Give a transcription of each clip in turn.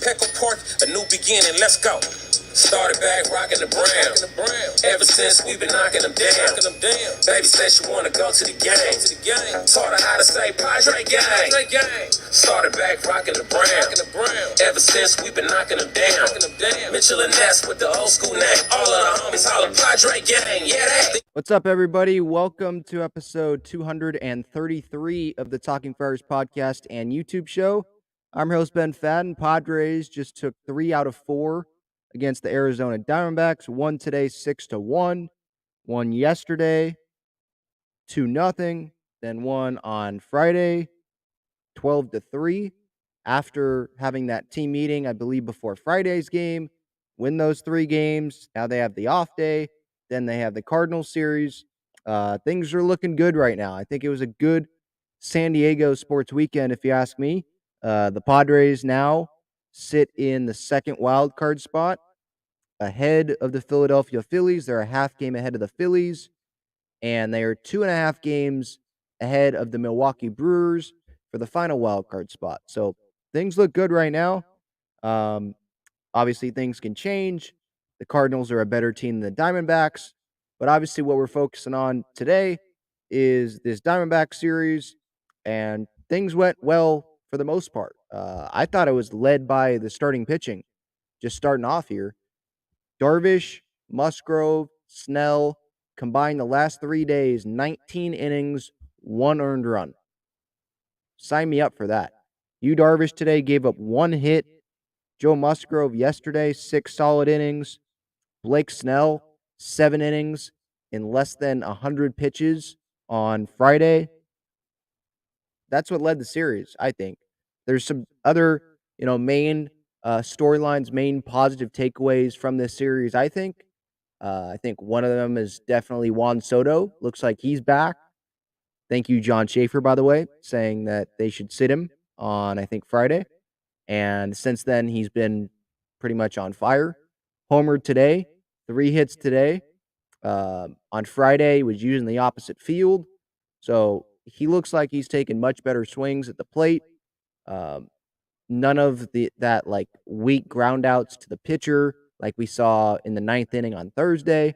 Peckle Park, a new beginning, let's go. Started back rocking the brown. Ever since we've been knocking them down. Baby said she wanna go to the game. Taught her how to say Padres gang. Started back rocking the brown. Ever since we've been knocking them down. Mitchell and Ness with the old school name. All of the homies holler Padres gang. Yeah, that. What's up, everybody? Welcome to episode 233 of the Talking Friars podcast and YouTube show. I'm your host, Ben Fadden. Padres just took 3 out of 4 against the Arizona Diamondbacks. Won today 6-1. Won yesterday 2-0. Then won on Friday 12-3. After having that team meeting, I believe, before Friday's game, win those 3 games. Now they have the off day. Then they have the Cardinals series. Things are looking good right now. I think it was a good San Diego sports weekend, if you ask me. The Padres now sit in the second wild card spot ahead of the Philadelphia Phillies. They're a half game ahead of the Phillies, and they are 2.5 games ahead of the Milwaukee Brewers for the final wild card spot. So things look good right now. Obviously, things can change. The Cardinals are a better team than the Diamondbacks. But obviously, what we're focusing on today is this Diamondback series, and things went well for the most part. I thought it was led by the starting pitching, just starting off here. Darvish, Musgrove, Snell, combined the last 3 days, 19 innings, 1 earned run. Sign me up for that. Yu Darvish today gave up 1 hit. Joe Musgrove yesterday, 6 solid innings. Blake Snell, 7 innings in less than 100 pitches on Friday. That's what led the series, I think. There's some other, main storylines, main positive takeaways from this series, I think. I think one of them is definitely Juan Soto. Looks like he's back. Thank you, John Schaefer, by the way, saying that they should sit him on, I think, Friday. And since then, he's been pretty much on fire. Homered today, 3 hits today. On Friday, he was using the opposite field. So he looks like he's taking much better swings at the plate. None of that weak ground outs to the pitcher like we saw in the 9th inning on Thursday.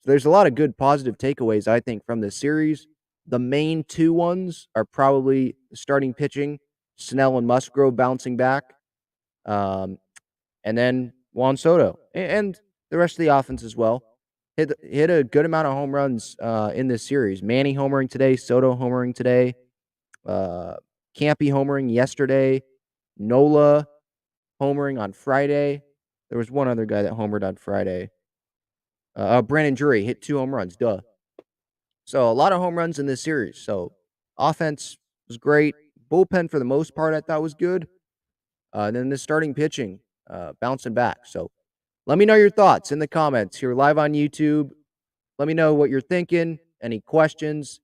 So there's a lot of good positive takeaways, I think, from this series. The main 2 ones are probably starting pitching, Snell and Musgrove bouncing back, and then Juan Soto and the rest of the offense as well. Hit a good amount of home runs in this series. Manny homering today, Soto homering today, Campy homering yesterday, Nola homering on Friday. There was one other guy that homered on Friday. Brandon Drury hit 2 home runs. Duh. So a lot of home runs in this series. So offense was great. Bullpen for the most part I thought was good. Then the starting pitching bouncing back. So let me know your thoughts in the comments here live on YouTube. Let me know what you're thinking, any questions.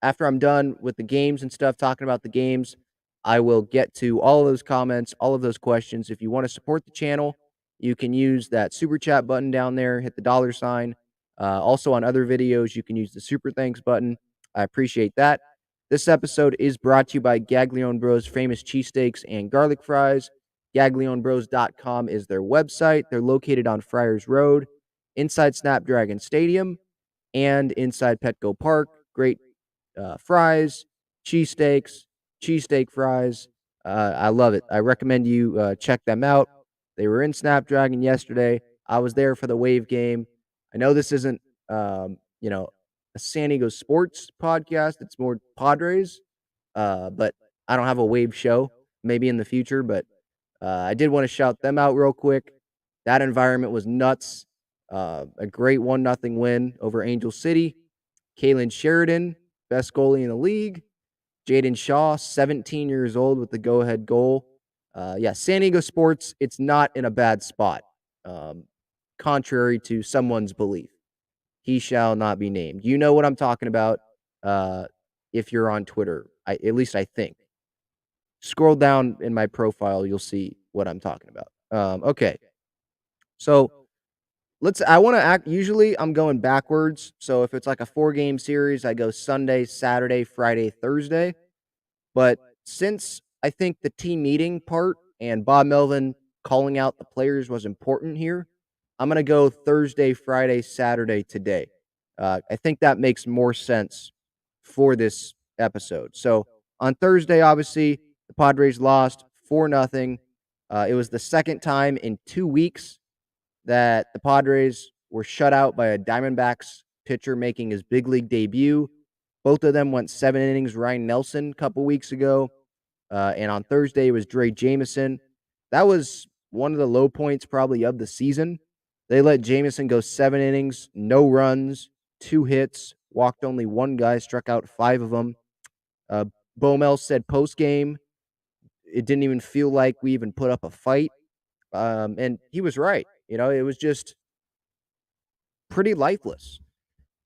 After I'm done with the games and stuff, talking about the games, I will get to all of those comments, all of those questions. If you want to support the channel, you can use that super chat button down there, hit the $sign. Also on other videos, you can use the super thanks button. I appreciate that. This episode is brought to you by GAGLIONE Bros Famous Cheesesteaks and Garlic Fries. GAGLIONEBros.com is their website. They're located on Friars Road, inside Snapdragon Stadium, and inside Petco Park. Great fries, cheesesteaks, cheesesteak fries. I love it. I recommend you check them out. They were in Snapdragon yesterday. I was there for the Wave game. I know this isn't, a San Diego sports podcast. It's more Padres, but I don't have a Wave show. Maybe in the future, but I did want to shout them out real quick. That environment was nuts. A great 1-0 win over Angel City. Kalen Sheridan, best goalie in the league. Jaden Shaw, 17 years old with the go-ahead goal. San Diego sports, it's not in a bad spot, contrary to someone's belief. He shall not be named. You know what I'm talking about if you're on Twitter, at least I think. Scroll down in my profile, you'll see what I'm talking about. Okay. So usually I'm going backwards. So if it's like a 4-game series, I go Sunday, Saturday, Friday, Thursday. But since I think the team meeting part and Bob Melvin calling out the players was important here, I'm going to go Thursday, Friday, Saturday, today. I think that makes more sense for this episode. So on Thursday, obviously, the Padres lost 4-0. It was the second time in 2 weeks that the Padres were shut out by a Diamondbacks pitcher making his big league debut. Both of them went 7 innings. Ryan Nelson a couple weeks ago. And on Thursday, it was Dre Jameson. That was one of the low points probably of the season. They let Jameson go 7 innings, no runs, 2 hits, walked only 1 guy, struck out 5 of them. Bomel said post-game, it didn't even feel like we even put up a fight. And he was right. It was just pretty lifeless.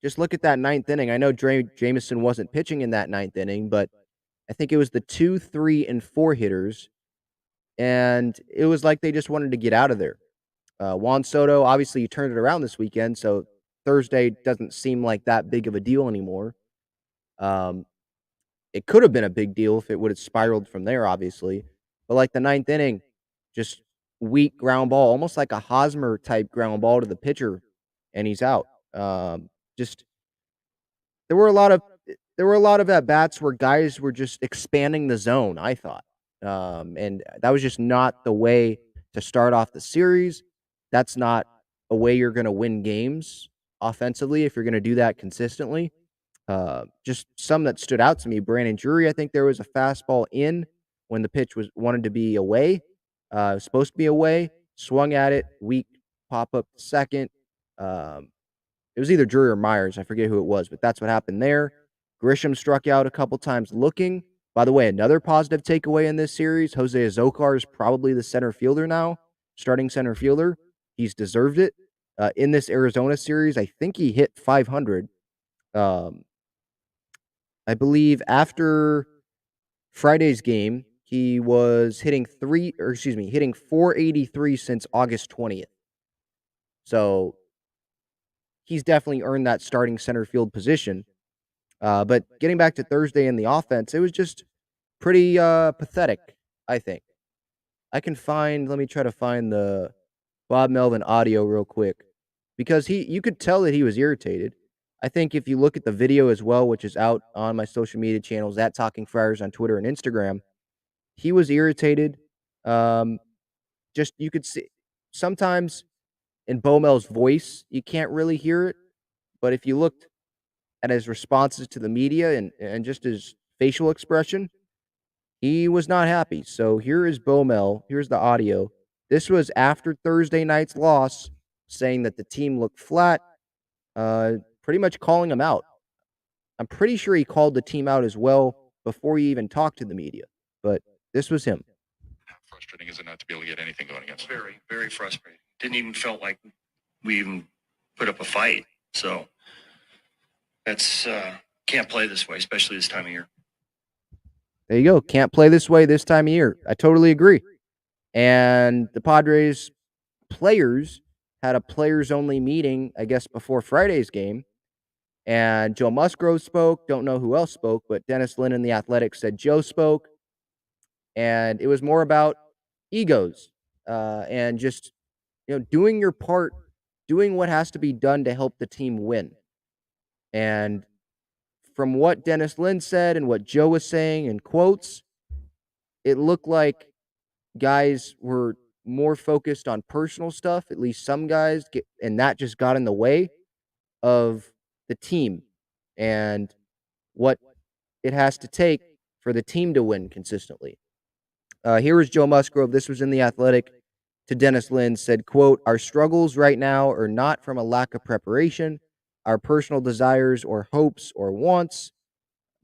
Just look at that 9th inning. I know Dre Jameson wasn't pitching in that 9th inning, but I think it was the 2, 3, and 4 hitters, and it was like they just wanted to get out of there. Juan Soto, obviously, you turned it around this weekend, so Thursday doesn't seem like that big of a deal anymore. It could have been a big deal if it would have spiraled from there, obviously. But like the 9th inning, just weak ground ball, almost like a Hosmer type ground ball to the pitcher, and he's out. Just there were a lot of at bats where guys were just expanding the zone, I thought. And that was just not the way to start off the series. That's not a way you're going to win games offensively if you're going to do that consistently. Just some that stood out to me. Brandon Drury, I think there was a fastball in when the pitch was wanted to be away. It was supposed to be away. Swung at it. Weak pop up second. It was either Drury or Myers. I forget who it was, but that's what happened there. Grisham struck out a couple times looking. By the way, another positive takeaway in this series, Jose Azocar is probably the center fielder now, starting center fielder. He's deserved it. In this Arizona series, I think he hit 500. I believe after Friday's game, he was hitting 483 since August 20th. So he's definitely earned that starting center field position. But getting back to Thursday in the offense, it was just pretty pathetic, I think. Let me try to find the Bob Melvin audio real quick, because you could tell that he was irritated. I think if you look at the video as well, which is out on my social media channels at Talking Friars on Twitter and Instagram, he was irritated. Just you could see sometimes in Bomel's voice, you can't really hear it, but if you looked at his responses to the media and just his facial expression, he was not happy. So here is Bomel. Here's the audio. This was after Thursday night's loss, saying that the team looked flat, pretty much calling him out. I'm pretty sure he called the team out as well before he even talked to the media. But this was him. How frustrating is it not to be able to get anything going against them? Very, very frustrating. Didn't even felt like we even put up a fight. So that's can't play this way, especially this time of year. There you go. Can't play this way this time of year. I totally agree. And the Padres players had a players-only meeting, I guess, before Friday's game. And Joe Musgrove spoke. Don't know who else spoke, but Dennis Lynn in The Athletic said Joe spoke. And it was more about egos and just doing your part, doing what has to be done to help the team win. And from what Dennis Lynn said and what Joe was saying in quotes, it looked like guys were more focused on personal stuff, at least some guys, and that just got in the way of the team and what it has to take for the team to win consistently. Here was Joe Musgrove. This was in The Athletic. To Dennis Lynn, said, quote, "Our struggles right now are not from a lack of preparation, our personal desires or hopes or wants, ...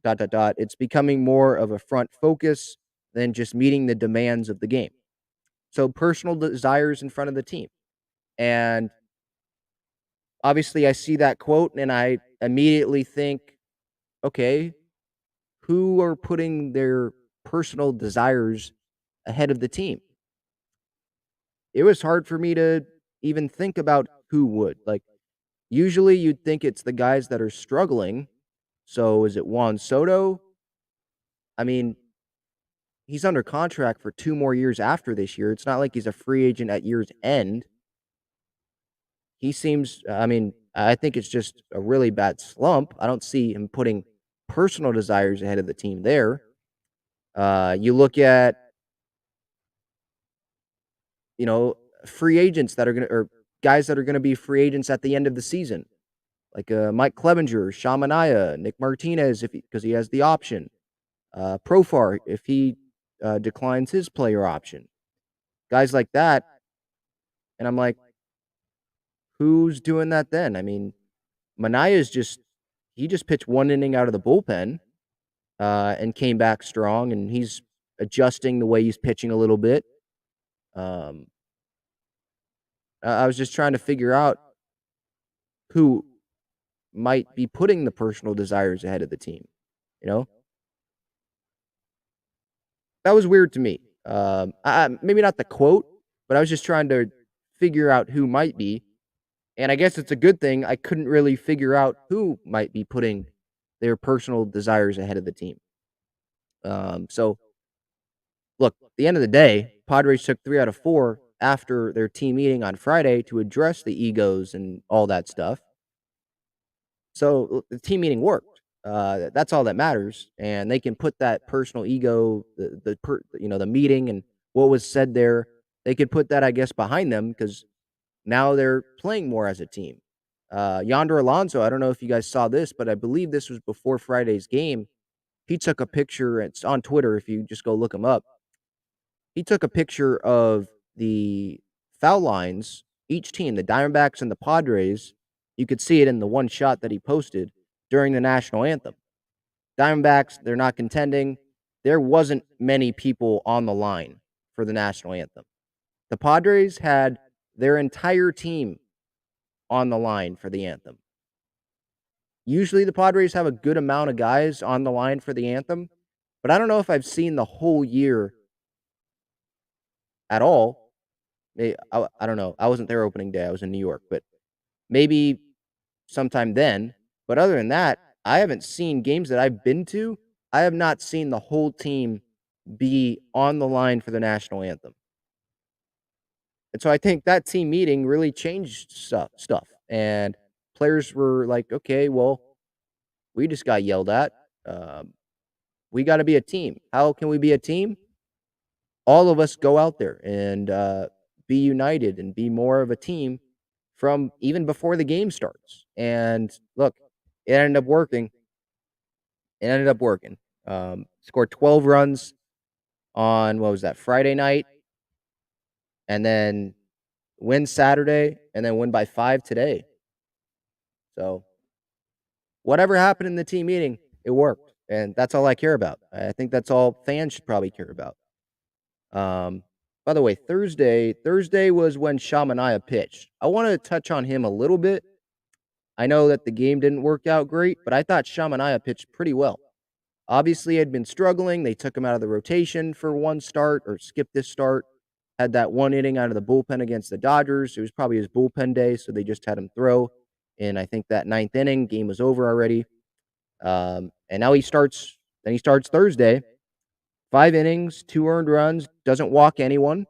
It's becoming more of a front focus than just meeting the demands of the game." So personal desires in front of the team. And obviously I see that quote and I immediately think, okay, who are putting their personal desires ahead of the team? It was hard for me to even think about who would. Like, usually you'd think it's the guys that are struggling. So is it Juan Soto? I mean, he's under contract for 2 more years after this year. It's not like he's a free agent at year's end. He seems, I mean, I think it's just a really bad slump. I don't see him putting personal desires ahead of the team there. You look at, free agents that are going to, or guys that are going to be free agents at the end of the season, like Mike Clevenger, Shamanaya, Nick Martinez, because he has the option. Profar, if he declines his player option. Guys like that. And I'm like, who's doing that then? I mean, Manaya's he just pitched 1 inning out of the bullpen and came back strong, and he's adjusting the way he's pitching a little bit. I was just trying to figure out who might be putting the personal desires ahead of the team, you know? That was weird to me. Maybe not the quote, but I was just trying to figure out who might be. And I guess it's a good thing I couldn't really figure out who might be putting their personal desires ahead of the team. So, look, at the end of the day, Padres took 3 out of 4 after their team meeting on Friday to address the egos and all that stuff. So the team meeting worked. That's all that matters, and they can put that personal ego, the meeting and what was said there. They could put that, I guess, behind them because now they're playing more as a team. Yonder Alonso, I don't know if you guys saw this, but I believe this was before Friday's game. He took a picture. It's on Twitter if you just go look him up. He took a picture of the foul lines, each team, the Diamondbacks and the Padres. You could see it in the one shot that he posted during the national anthem. Diamondbacks, they're not contending. There wasn't many people on the line for the national anthem. The Padres had their entire team on the line for the anthem. Usually the Padres have a good amount of guys on the line for the anthem, but I don't know if I've seen the whole year at all. I don't know. I wasn't there opening day. I was in New York, but maybe sometime then. But other than that, I haven't seen games that I've been to. I have not seen the whole team be on the line for the national anthem. And so I think that team meeting really changed stuff. And players were like, okay, well, we just got yelled at. We got to be a team. How can we be a team? All of us go out there and be united and be more of a team from even before the game starts. And look, it ended up working. Scored 12 runs on, what was that, Friday night, and then win Saturday, and then win by 5 today. So whatever happened in the team meeting, it worked. And that's all I care about. I think that's all fans should probably care about. By the way, Thursday was when Shamanaya pitched. I want to touch on him a little bit. I know that the game didn't work out great, but I thought Shamanaya pitched pretty well. Obviously, had been struggling. They took him out of the rotation for one start, or skipped this start. Had that 1 inning out of the bullpen against the Dodgers. It was probably his bullpen day, so they just had him throw. And I think that 9th inning, game was over already. And now he starts Thursday. 5 innings, 2 earned runs, doesn't walk anyone.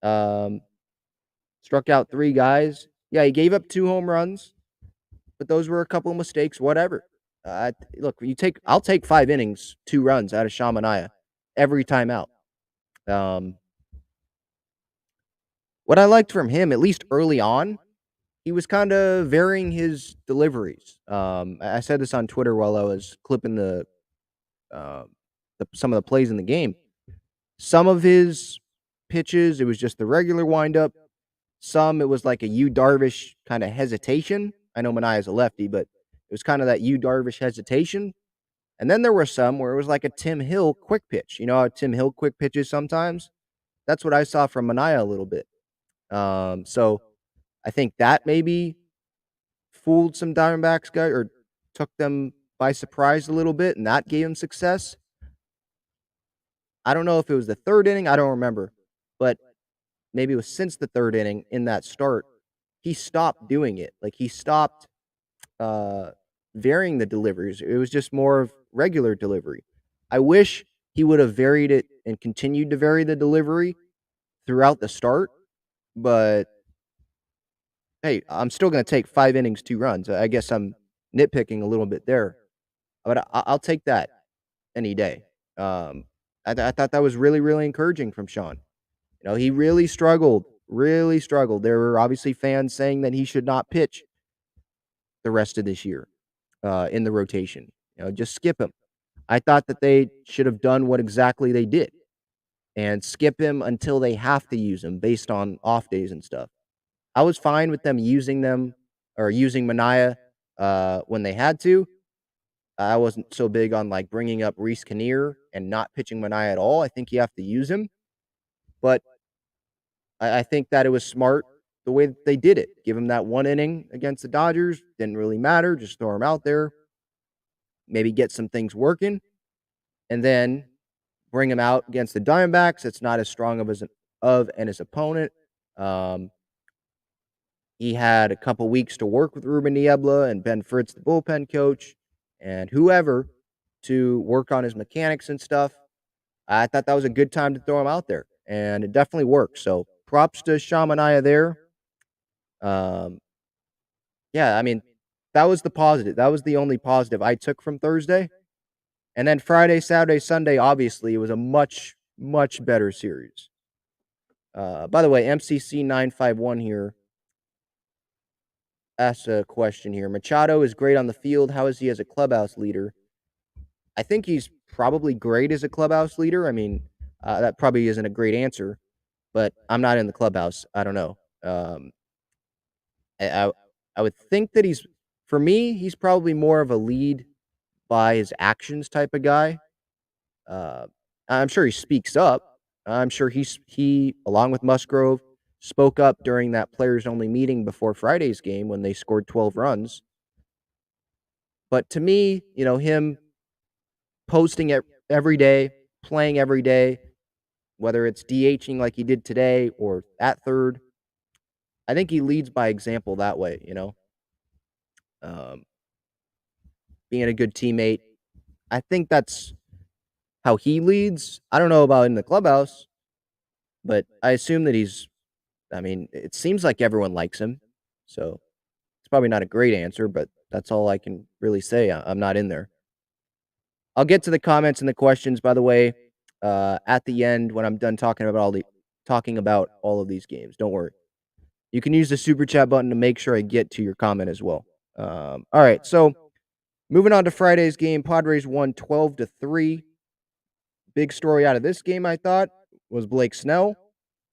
Struck out 3 guys. Yeah, he gave up 2 home runs, but those were a couple of mistakes, whatever. Look, I'll take 5 innings, 2 runs out of Shamanaya every time out. What I liked from him, at least early on, he was kind of varying his deliveries. I said this on Twitter while I was clipping some of the plays in the game. Some of his pitches, it was just the regular windup. Some, it was like a Yu Darvish kind of hesitation. I know Manaya's a lefty, but it was kind of that Yu Darvish hesitation. And then there were some where it was like a Tim Hill quick pitch. You know how Tim Hill quick pitches sometimes? That's what I saw from Manaya a little bit. So I think that maybe fooled some Diamondbacks guys or took them by surprise a little bit, and that gave him success. I don't know if it was the 3rd inning. I don't remember. But maybe it was since the 3rd inning in that start, he stopped doing it. Like, he stopped varying the deliveries. It was just more of regular delivery. I wish he would have varied it and continued to vary the delivery throughout the start. But hey, I'm still going to take 5 innings, 2 runs. I guess I'm nitpicking a little bit there, but I'll take that any day. I thought that was really, really encouraging from Sean. He really struggled, really struggled. There were obviously fans saying that he should not pitch the rest of this year in the rotation. Just skip him. I thought that they should have done what exactly they did and skip him until they have to use him based on off days and stuff. I was fine with them using Manaea when they had to. I wasn't so big on bringing up Reese Kinnear and not pitching Manaea at all. I think you have to use him, but I think that it was smart the way that they did it. Give him that 1 inning against the Dodgers. Didn't really matter. Just throw him out there. Maybe get some things working. And then bring him out against the Diamondbacks. It's not as strong of his opponent. He had a couple weeks to work with Ruben Niebla and Ben Fritz, the bullpen coach, and whoever to work on his mechanics and stuff. I thought that was a good time to throw him out there, and it definitely worked. So props to Sean Manaea there. Yeah, I mean, that was the positive. That was the only positive I took from Thursday. And then Friday, Saturday, Sunday, obviously, it was a much, much better series. By the way, MCC951 here asked a question here. Machado is great on the field. How is he as a clubhouse leader? I think he's probably great as a clubhouse leader. I mean, that probably isn't a great answer, but I'm not in the clubhouse. I don't know. I would think that for me, he's probably more of a lead by his actions type of guy. I'm sure he speaks up. I'm sure he, along with Musgrove, spoke up during that players-only meeting before Friday's game when they scored 12 runs. But to me, him posting it every day, playing every day, whether it's DHing like he did today or at third, I think he leads by example that way, being a good teammate. I think that's how he leads. I don't know about in the clubhouse, but I assume that it seems like everyone likes him. So it's probably not a great answer, but that's all I can really say. I'm not in there. I'll get to the comments and the questions, by the way, at the end when I'm done talking about all of these games. Don't worry. You can use the super chat button to make sure I get to your comment as well. All right, so moving on to Friday's game, Padres won 12-3. Big story out of this game, I thought, was Blake Snell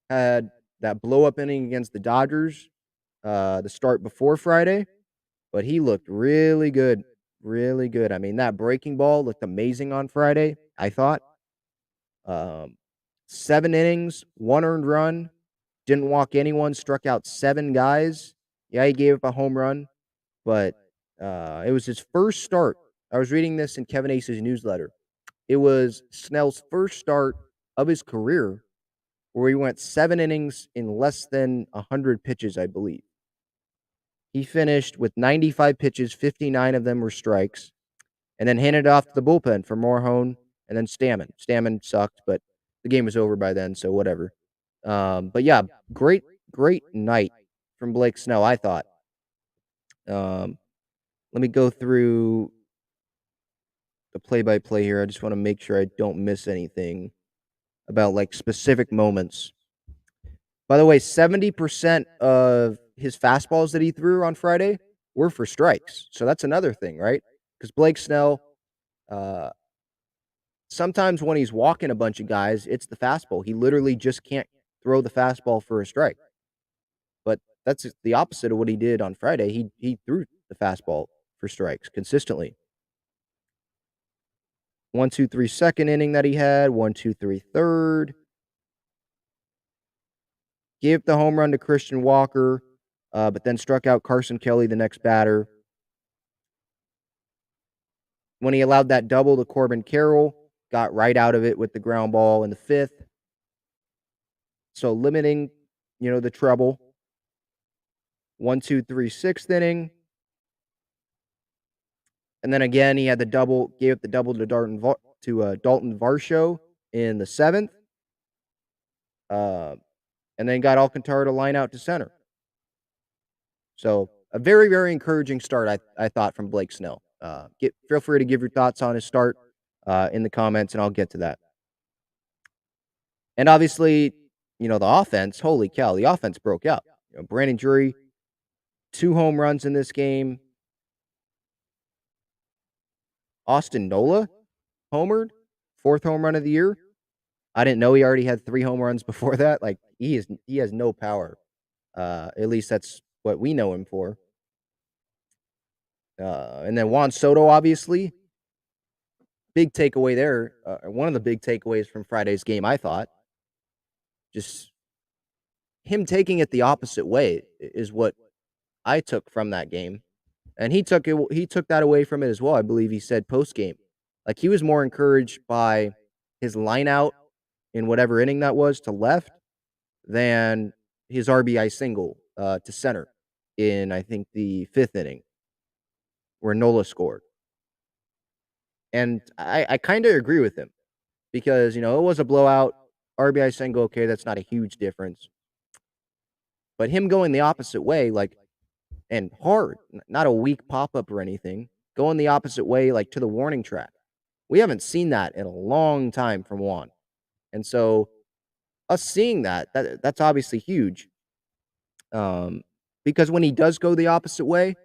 had that blow-up inning against the Dodgers the start before Friday, but he looked really good, really good. I mean, that breaking ball looked amazing on Friday, I thought. 7 innings, 1 earned run, didn't walk anyone, struck out 7 guys. Yeah, he gave up a home run, but it was his first start. I was reading this in Kevin Ace's newsletter. It was Snell's first start of his career where he went 7 innings in less than 100 pitches, I believe. He finished with 95 pitches, 59 of them were strikes, and then handed it off to the bullpen for Morhone and then Stammen. Stammen sucked, but the game was over by then, so whatever. But yeah, great night from Blake Snell, I thought. Let me go through the play-by-play here. I just want to make sure I don't miss anything about specific moments. By the way, 70% of his fastballs that he threw on Friday were for strikes. So that's another thing, right? Because Blake Snell, sometimes when he's walking a bunch of guys, it's the fastball. He literally just can't throw the fastball for a strike. But that's the opposite of what he did on Friday. He threw the fastball for strikes consistently. 1-2-3 second inning that he had, 1-2-3 third. Gave the home run to Christian Walker, but then struck out Carson Kelly, the next batter. When he allowed that double to Corbin Carroll, got right out of it with the ground ball in the 5th. So limiting, the trouble. 1-2-3 6th inning. And then again, he had the double, gave up the double to Dalton Varsho in the 7th, and then got Alcantara to line out to center. So a very, very encouraging start, I thought, from Blake Snell. Feel free to give your thoughts on his start in the comments, and I'll get to that. And obviously, the offense, holy cow, the offense broke out. Brandon Drury, 2 home runs in this game. Austin Nola homered, 4th home run of the year. I didn't know he already had 3 home runs before that. Like, he has no power. At least that's what we know him for. And then Juan Soto, obviously. Big takeaway there. One of the big takeaways from Friday's game, I thought. Just him taking it the opposite way is what I took from that game. And he took that away from it as well. I believe he said post game. Like, he was more encouraged by his line out in whatever inning that was to left than his RBI single to center in, I think, the 5th inning where Nola scored. And I kind of agree with him because, it was a blowout. RBI single, okay, that's not a huge difference. But him going the opposite way, like, and hard, not a weak pop-up or anything, going the opposite way, like, to the warning track. We haven't seen that in a long time from Juan. And so us seeing that's obviously huge. Because when he does go the opposite way,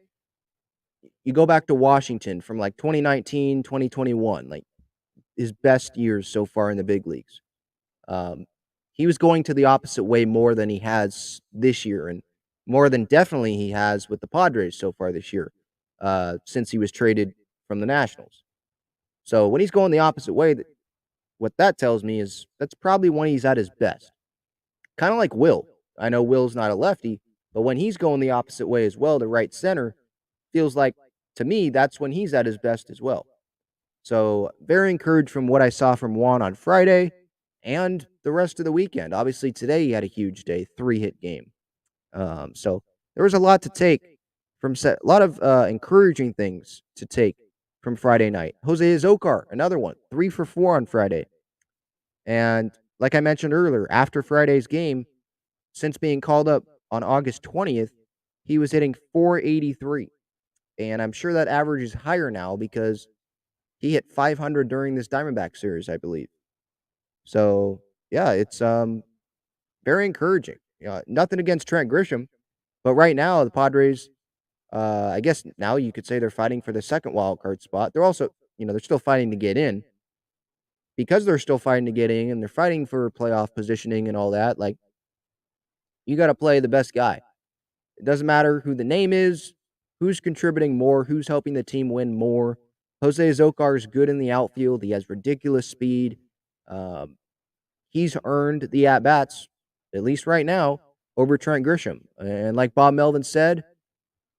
you go back to Washington from like 2019, 2021, like his best years so far in the big leagues. He was going to the opposite way more than he has this year, and more than definitely he has with the Padres so far this year, since he was traded from the Nationals. So when he's going the opposite way, what that tells me is that's probably when he's at his best. Kind of like Will. I know Will's not a lefty, but when he's going the opposite way as well to right center, feels like, to me, that's when he's at his best as well. So very encouraged from what I saw from Juan on Friday and the rest of the weekend. Obviously, today he had a huge day, 3-hit game. So there was a lot to take from a lot of encouraging things to take from Friday night. Jose Azocar, another one, 3 for 4 on Friday. And like I mentioned earlier, after Friday's game, since being called up on August 20th, he was hitting .483. And I'm sure that average is higher now because he hit .500 during this Diamondback series, I believe. So, yeah, it's very encouraging. Nothing against Trent Grisham, but right now the Padres, I guess now you could say they're fighting for the second wild card spot. They're also, they're still fighting to get in. Because they're still fighting to get in and they're fighting for playoff positioning and all that, like, you got to play the best guy. It doesn't matter who the name is, who's contributing more, who's helping the team win more. Jose Azocar is good in the outfield. He has ridiculous speed. He's earned the at-bats, at least right now, over Trent Grisham. And like Bob Melvin said,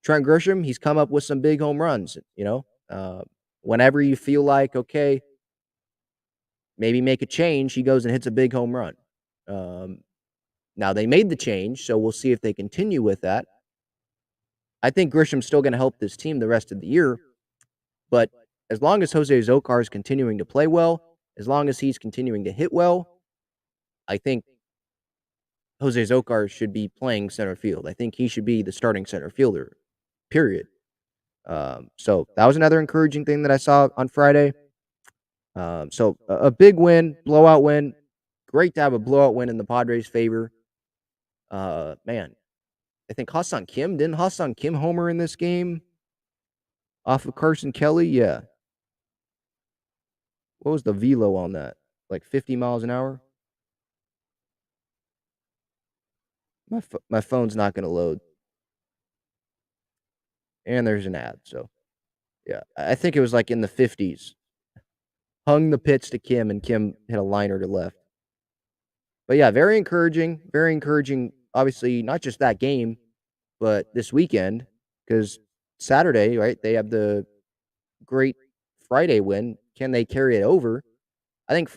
Trent Grisham, he's come up with some big home runs, whenever you feel like, okay, maybe make a change, he goes and hits a big home run. Now, they made the change, so we'll see if they continue with that. I think Grisham's still going to help this team the rest of the year, but as long as Jose Azocar is continuing to play well, as long as he's continuing to hit well, I think Jose Azocar should be playing center field. I think he should be the starting center fielder, period. So that was another encouraging thing that I saw on Friday. So a big win, blowout win. Great to have a blowout win in the Padres' favor. Man, I think didn't Ha-Seong Kim homer in this game off of Carson Kelly? Yeah. What was the velo on that? Like 50 miles an hour? My phone's not going to load. And there's an ad, so yeah. I think it was like in the 50s. Hung the pitch to Kim, and Kim hit a liner to left. But yeah, very encouraging. Very encouraging, obviously, not just that game, but this weekend, because Saturday, right, they have the great Friday win. Can they carry it over? I think,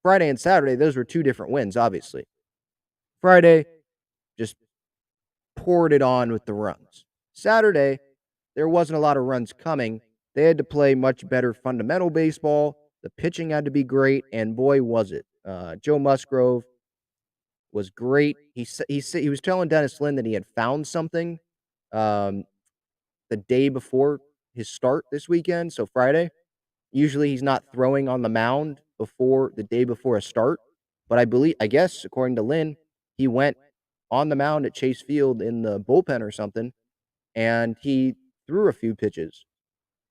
Friday and Saturday, those were 2 different wins, obviously. Friday, just poured it on with the runs. Saturday, there wasn't a lot of runs coming. They had to play much better fundamental baseball, The pitching had to be great, and boy, was it. Joe Musgrove was great. He was telling Dennis Lin that he had found something um, the day before his start this weekend, so Friday. Usually he's not throwing on the mound before the day before a start, but I guess, according to Lin, he went on the mound at Chase Field in the bullpen or something, and he threw a few pitches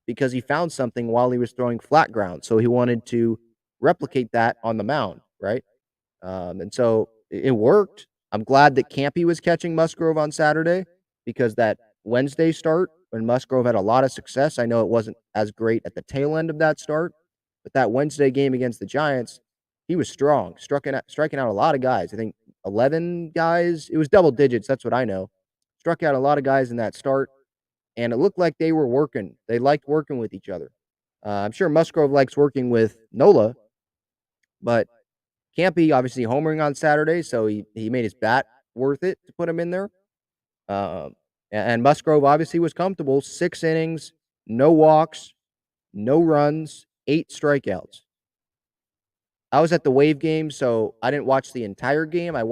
because he found something while he was throwing flat ground. So he wanted to replicate that on the mound, right? And so it worked. I'm glad that Campy was catching Musgrove on Saturday because that Wednesday start when Musgrove had a lot of success, I know it wasn't as great at the tail end of that start, but that Wednesday game against the Giants, he was strong, striking out a lot of guys. I think 11 guys. It was double digits. That's what I know. Struck out a lot of guys in that start, and it looked like they were working. They liked working with each other. I'm sure Musgrove likes working with Nola, but Campy obviously homering on Saturday, so he made his bat worth it to put him in there. And Musgrove obviously was comfortable. 6 innings, no walks, no runs, 8 strikeouts. I was at the Wave game, so I didn't watch the entire game. I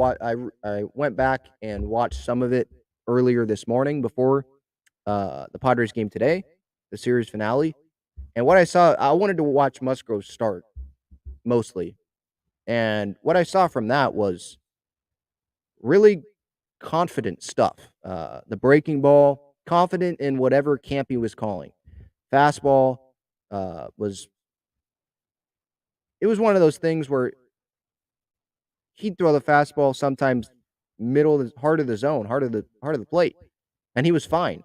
went back and watched some of it earlier this morning before the Padres game today, the series finale. And what I saw, I wanted to watch Musgrove start mostly. And what I saw from that was really confident stuff. The breaking ball, confident in whatever Campy was calling. Fastball was one of those things where he'd throw the fastball sometimes heart of the zone, heart of the plate, and he was fine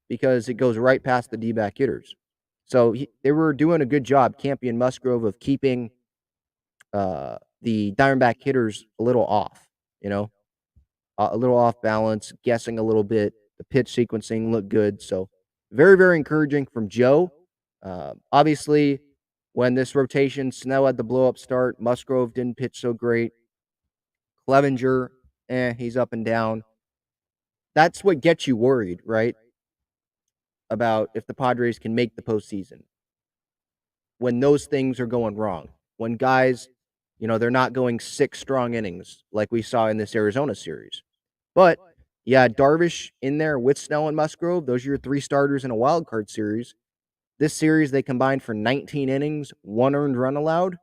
because it goes right past the D-back hitters. So they were doing a good job, Campy and Musgrove, of keeping the Diamondback hitters a little off, a little off balance, guessing a little bit. The pitch sequencing looked good. So very, very encouraging from Joe. Obviously, when this rotation, Snell had the blow-up start. Musgrove didn't pitch so great. Clevenger, he's up and down. That's what gets you worried, right? About if the Padres can make the postseason. When those things are going wrong. When guys, they're not going 6 strong innings like we saw in this Arizona series. But, yeah, Darvish in there with Snell and Musgrove. Those are your 3 starters in a wild card series. This series, they combined for 19 innings, 1 earned run allowed.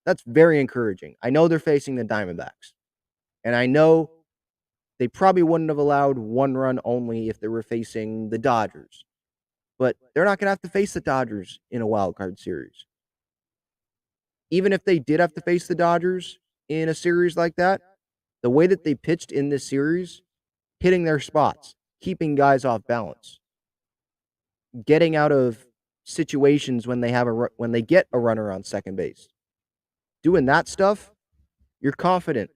That's very encouraging. I know they're facing the Diamondbacks. And I know they probably wouldn't have allowed 1 run only if they were facing the Dodgers. But they're not going to have to face the Dodgers in a wild card series. Even if they did have to face the Dodgers in a series like that, the way that they pitched in this series, hitting their spots, keeping guys off balance, getting out of situations when they get a runner on second base, doing that stuff, you're confident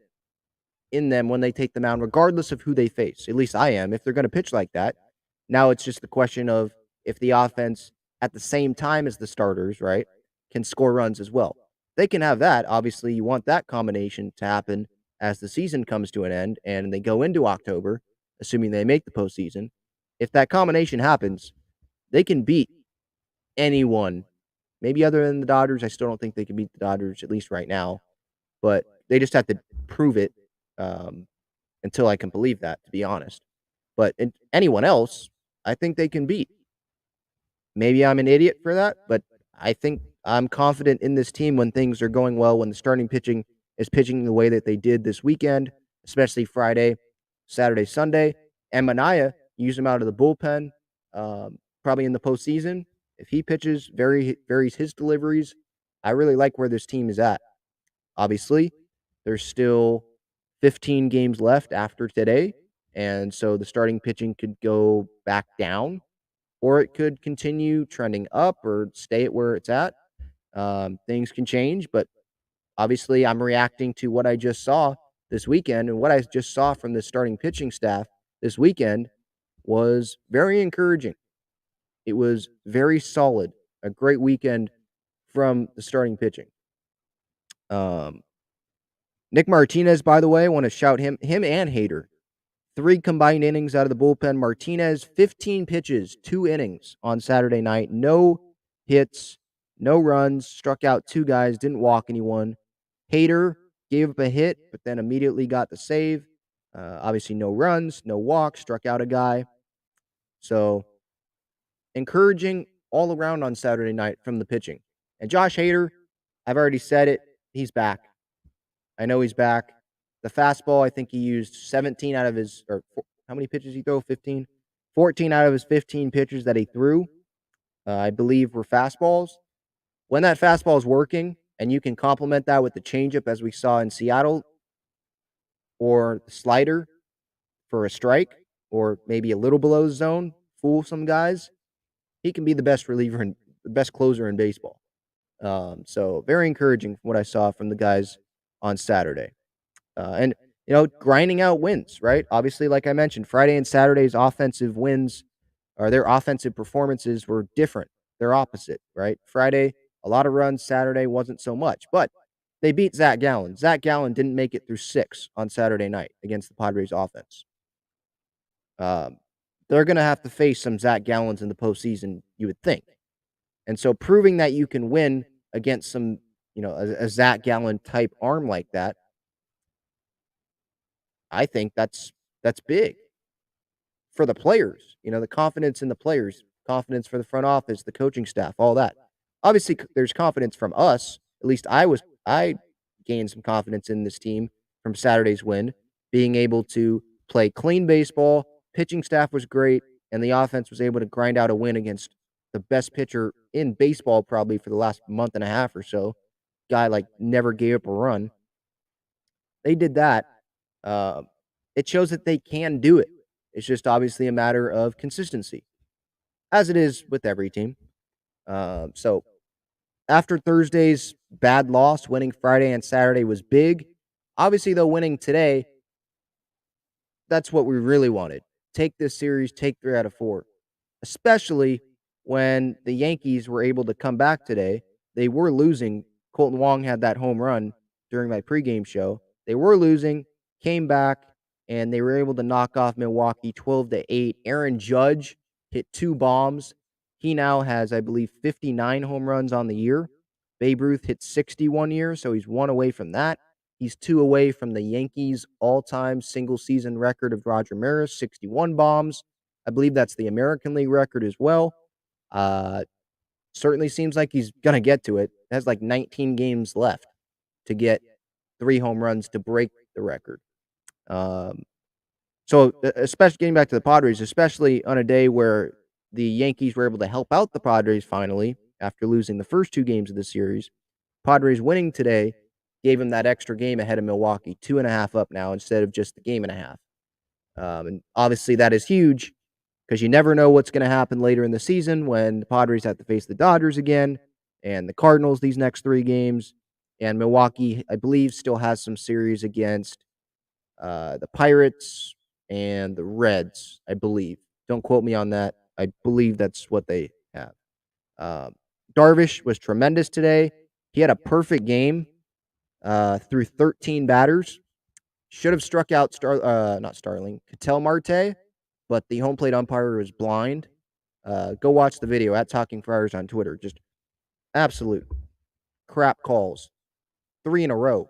in them when they take the mound, regardless of who they face. At least I am. If they're going to pitch like that, now it's just the question of if the offense, at the same time as the starters, right, can score runs as well. They can have that. Obviously, you want that combination to happen as the season comes to an end and they go into October, assuming they make the postseason. If that combination happens, they can beat anyone. Maybe other than the Dodgers. I still don't think they can beat the Dodgers, at least right now. But they just have to prove it until I can believe that, to be honest. But anyone else, I think they can beat. Maybe I'm an idiot for that, but I think I'm confident in this team when things are going well, when the starting pitching is pitching the way that they did this weekend, especially Friday, Saturday, Sunday. And Manaea, use him out of the bullpen, probably in the postseason. If he pitches, varies his deliveries. I really like where this team is at. Obviously, there's still 15 games left after today, and so the starting pitching could go back down, or it could continue trending up or stay at where it's at. Things can change, but obviously I'm reacting to what I just saw this weekend, and what I just saw from the starting pitching staff this weekend was very encouraging. It was very solid, a great weekend from the starting pitching. Nick Martinez, by the way, I want to shout him and Hader. 3 combined innings out of the bullpen. Martinez, 15 pitches, 2 innings on Saturday night. No hits, no runs, struck out 2 guys, didn't walk anyone. Hader gave up a hit, but then immediately got the save. Obviously, no runs, no walks, struck out a guy. So, encouraging all around on Saturday night from the pitching. And Josh Hader, I've already said it, he's back. I know he's back. The fastball, I think he used 17 out of his, how many pitches he threw? 15? 14 out of his 15 pitches that he threw, I believe, were fastballs. When that fastball is working and you can complement that with the changeup as we saw in Seattle, or the slider for a strike, or maybe a little below the zone, fool some guys, he can be the best reliever and the best closer in baseball. So very encouraging from what I saw from the guys on Saturday. And, grinding out wins, right? Obviously, like I mentioned, Friday and Saturday's offensive wins, or their offensive performances, were different. They're opposite, right? Friday, a lot of runs. Saturday wasn't so much. But they beat Zach Gallen. Zach Gallen didn't make it through 6 on Saturday night against the Padres offense. They're going to have to face some Zach Gallens in the postseason, you would think. And so proving that you can win against some, a Zach Gallen type arm like that, I think that's big for the players. The confidence in the players, confidence for the front office, the coaching staff, all that. Obviously, there's confidence from us. At least I gained some confidence in this team from Saturday's win, being able to play clean baseball. Pitching staff was great, and the offense was able to grind out a win against the best pitcher in baseball probably for the last month and a half or so. Guy never gave up a run. They did that. It shows that they can do it. It's just obviously a matter of consistency, as it is with every team. So after Thursday's bad loss, winning Friday and Saturday was big. Obviously, though, winning today, that's what we really wanted. Take this series, take 3 out of 4, especially when the Yankees were able to come back today. They were losing. Colton Wong had that home run during my pregame show. They were losing, came back, and they were able to knock off Milwaukee 12-8. Aaron Judge hit 2 bombs. He now has, I believe, 59 home runs on the year. Babe Ruth hit 61 year, so he's 1 away from that. He's 2 away from the Yankees' all-time single-season record of Roger Maris, 61 bombs. I believe that's the American League record as well. Certainly seems like he's going to get to it. It has 19 games left to get 3 home runs to break the record. So, especially getting back to the Padres, especially on a day where the Yankees were able to help out the Padres finally after losing the first 2 games of the series, Padres winning today gave him that extra game ahead of Milwaukee, 2.5 up now instead of just the game and a half. And obviously that is huge because you never know what's going to happen later in the season when the Padres have to face the Dodgers again and the Cardinals these next 3 games. And Milwaukee, I believe, still has some series against the Pirates and the Reds, I believe. Don't quote me on that. I believe that's what they have. Darvish was tremendous today. He had a perfect game through 13 batters. Should have struck out Ketel Marte, but the home plate umpire was blind. Go watch the video at Talking Friars on Twitter. Just absolute crap calls. 3 in a row.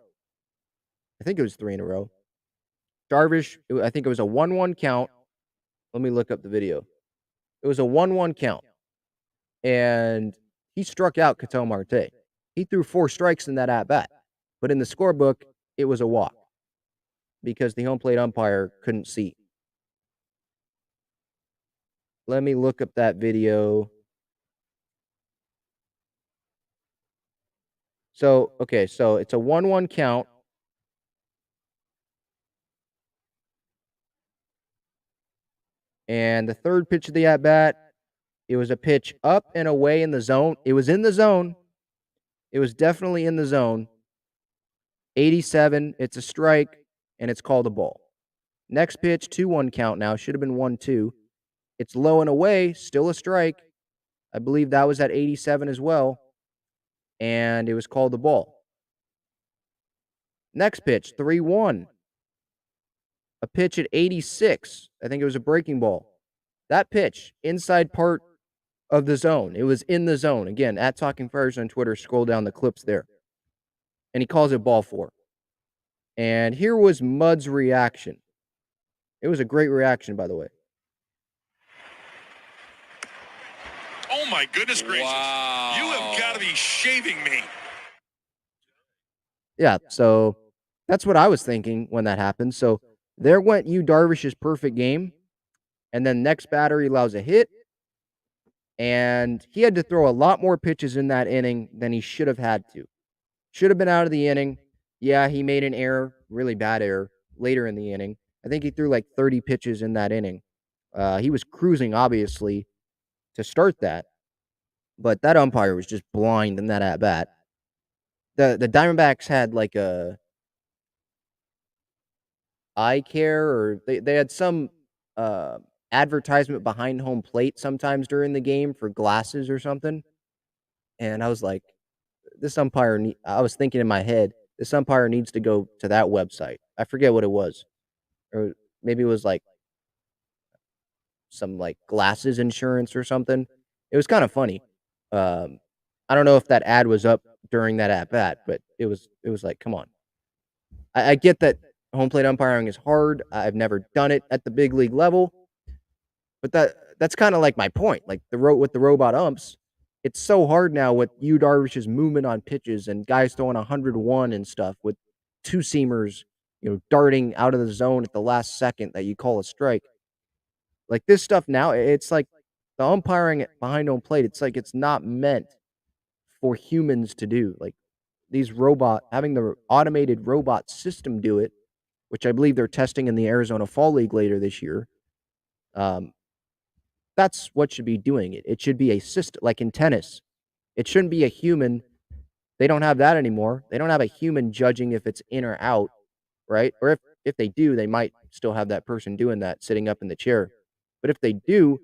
I think it was 3 in a row. Darvish, I think it was a 1-1 count. Let me look up the video. It was a 1-1 count. And he struck out Ketel Marte. He threw 4 strikes in that at-bat. But in the scorebook, it was a walk because the home plate umpire couldn't see. Let me look up that video. So it's a 1-1 count. And the third pitch of the at-bat, it was a pitch up and away in the zone. It was in the zone. It was definitely in the zone. 87, it's a strike, and it's called a ball. Next pitch, 2-1 count now. Should have been 1-2. It's low and away, still a strike. I believe that was at 87 as well. And it was called a ball. Next pitch, 3-1. A pitch at 86. I think it was a breaking ball. That pitch, inside part of the zone. It was in the zone. Again, at Talking Friars on Twitter, scroll down the clips there. And he calls it ball 4. And here was Mud's reaction. It was a great reaction, by the way. Oh my goodness gracious. Wow. You have got to be shaving me. Yeah, so that's what I was thinking when that happened. So there went Yu Darvish's perfect game. And then next batter, he allows a hit. And he had to throw a lot more pitches in that inning than he should have had to. Should have been out of the inning. Yeah, he made an error, really bad error, later in the inning. I think he threw like 30 pitches in that inning. He was cruising, obviously, to start that. But that umpire was just blind in that at-bat. The Diamondbacks had like a eye care, or they had some advertisement behind home plate sometimes during the game for glasses or something. And I was like, this umpire, I was thinking in my head, this umpire needs to go to that website. I forget what it was. Or maybe it was like some like glasses insurance or something. It was kind of funny. I don't know if that ad was up during that at bat, but it was like, come on. I get that home plate umpiring is hard. I've never done it at the big league level, but that's kind of like my point. Like with the robot umps, it's so hard now with Yu Darvish's movement on pitches and guys throwing 101 and stuff with two seamers, darting out of the zone at the last second that you call a strike. Like this stuff now, it's like the umpiring behind home plate. It's like it's not meant for humans to do. Like having the automated robot system do it, which I believe they're testing in the Arizona Fall League later this year. That's what should be doing it. It should be a system, like in tennis. It shouldn't be a human. They don't have that anymore. They don't have a human judging if it's in or out, right? Or if they do, they might still have that person doing that, sitting up in the chair. But if they do,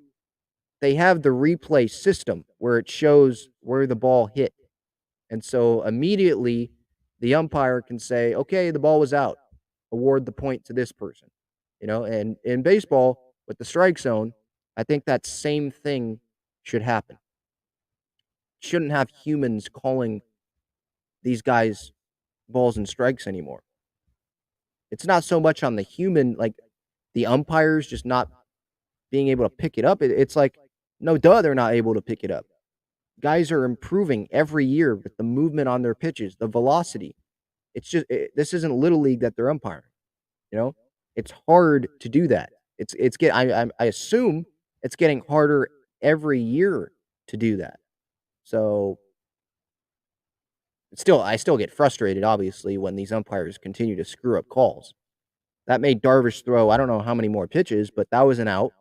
they have the replay system where it shows where the ball hit. And so immediately the umpire can say, okay, the ball was out. Award the point to this person. And in baseball, with the strike zone, I think that same thing should happen. Shouldn't have humans calling these guys balls and strikes anymore. It's not so much on the human, like the umpires just not being able to pick it up. It's like, no, they're not able to pick it up. Guys are improving every year with the movement on their pitches, the velocity. It's just this isn't Little League that they're umpiring. It's hard to do that. I assume it's getting harder every year to do that. So I still get frustrated, obviously, when these umpires continue to screw up calls. That made Darvish throw, I don't know how many more pitches, but that was an out.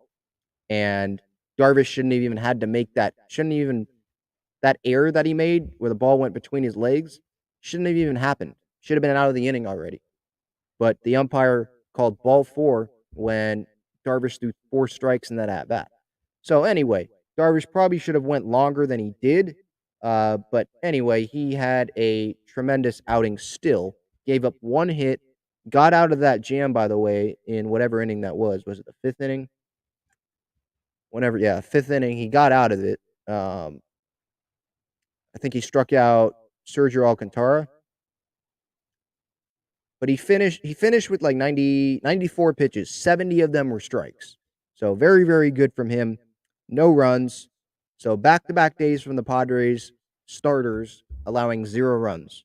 And Darvish shouldn't have even had to make that error that he made where the ball went between his legs shouldn't have even happened. Should have been out of the inning already. But the umpire called ball 4 when Darvish threw 4 strikes in that at-bat. So anyway, Darvish probably should have went longer than he did. But anyway, he had a tremendous outing still. Gave up 1 hit. Got out of that jam, by the way, in whatever inning that was. Was it the 5th inning? 5th inning. He got out of it. I think he struck out Sergio Alcantara. But he finished with like 94 pitches. 70 of them were strikes. So very, very good from him. No runs. So back-to-back days from the Padres starters allowing 0 runs.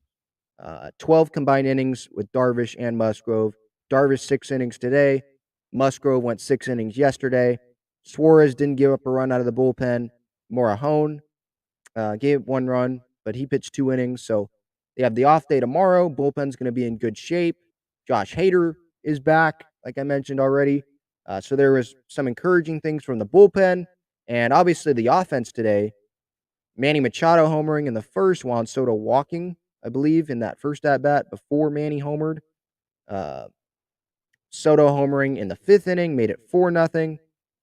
12 combined innings with Darvish and Musgrove. Darvish 6 innings today. Musgrove went 6 innings yesterday. Suarez didn't give up a run out of the bullpen. Morahone gave up 1 run, but he pitched 2 innings. So they have the off day tomorrow. Bullpen's going to be in good shape. Josh Hader is back, like I mentioned already. So there was some encouraging things from the bullpen. And obviously the offense today, Manny Machado homering in the first, Juan Soto walking, I believe, in that first at-bat before Manny homered. Soto homering in the 5th inning, made it 4-0.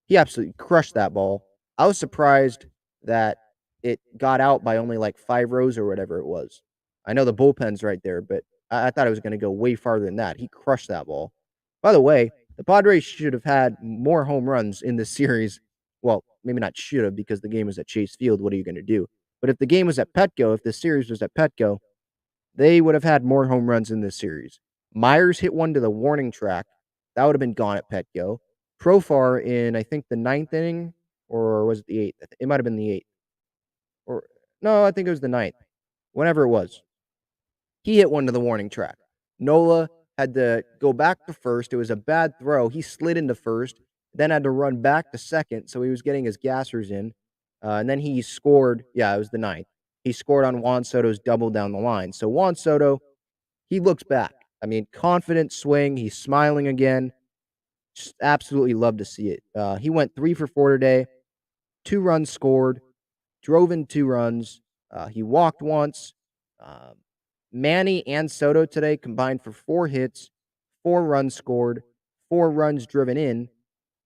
He absolutely crushed that ball. I was surprised that it got out by only like 5 rows or whatever it was. I know the bullpen's right there, but I thought it was going to go way farther than that. He crushed that ball. By the way, the Padres should have had more home runs in this series Well, maybe not should have because the game was at Chase Field. What are you going to do? But if the game was at Petco, if the series was at Petco, they would have had more home runs in this series. Myers hit one to the warning track. That would have been gone at Petco. Profar in, I think, the 9th inning, or was it the 8th? It might have been the 8th. Or no, I think it was the 9th. Whenever it was. He hit one to the warning track. Nola had to go back to first. It was a bad throw. He slid into first, then had to run back to second, so he was getting his gassers in. And then he scored. Yeah, it was the 9th. He scored on Juan Soto's double down the line. So Juan Soto, he looks back. I mean, confident swing. He's smiling again. Just absolutely love to see it. He went 3 for 4 today. 2 runs scored. Drove in 2 runs. He walked once. Manny and Soto today combined for 4 hits, 4 runs scored, 4 runs driven in,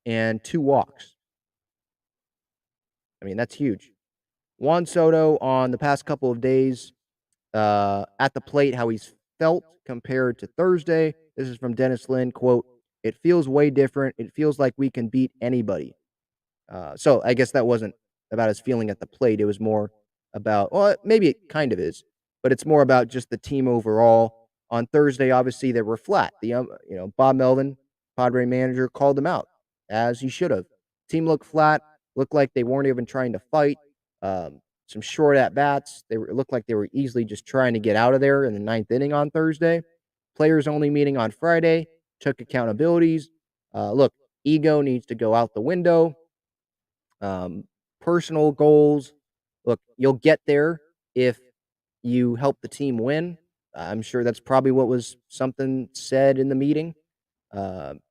and 2 walks. I mean, that's huge. Juan Soto on the past couple of days at the plate, how he's felt compared to Thursday. This is from Dennis Lynn, quote, "It feels way different. It feels like we can beat anybody." So I guess that wasn't about his feeling at the plate. It was more about, well, maybe it kind of is, but it's more about just the team overall. On Thursday, obviously, they were flat. Bob Melvin, Padre manager, called them out, as he should have. Team looked flat, looked like they weren't even trying to fight. Some short at-bats. It looked like they were easily just trying to get out of there in the 9th inning on Thursday. Players-only meeting on Friday, took accountabilities. Look, ego needs to go out the window. Personal goals. Look, you'll get there if you help the team win. I'm sure that's probably what was something said in the meeting,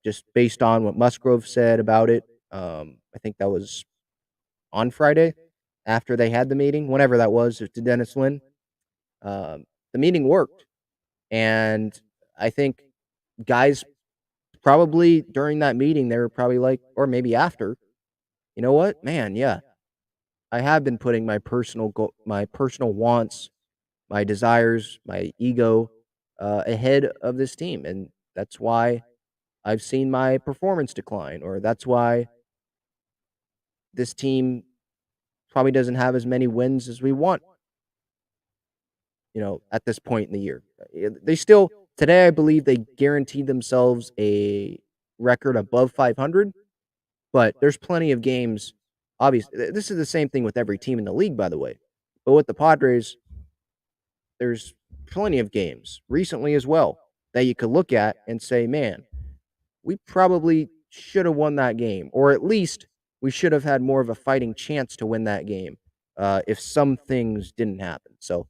just based on what Musgrove said about it. I think that was on Friday after they had the meeting, whenever that was, to Dennis Lynn. The meeting worked. And I think guys probably during that meeting, they were probably like, or maybe after, you know what, man, yeah, I have been putting my personal wants, my desires, my ego ahead of this team, and that's why I've seen my performance decline, or that's why this team probably doesn't have as many wins as we want. At this point in the year, they still today, I believe they guaranteed themselves a record above 500, but there's plenty of games. Obviously, this is the same thing with every team in the league, by the way. But with the Padres, there's plenty of games recently as well that you could look at and say, man, we probably should have won that game, or at least we should have had more of a fighting chance to win that game if some things didn't happen. So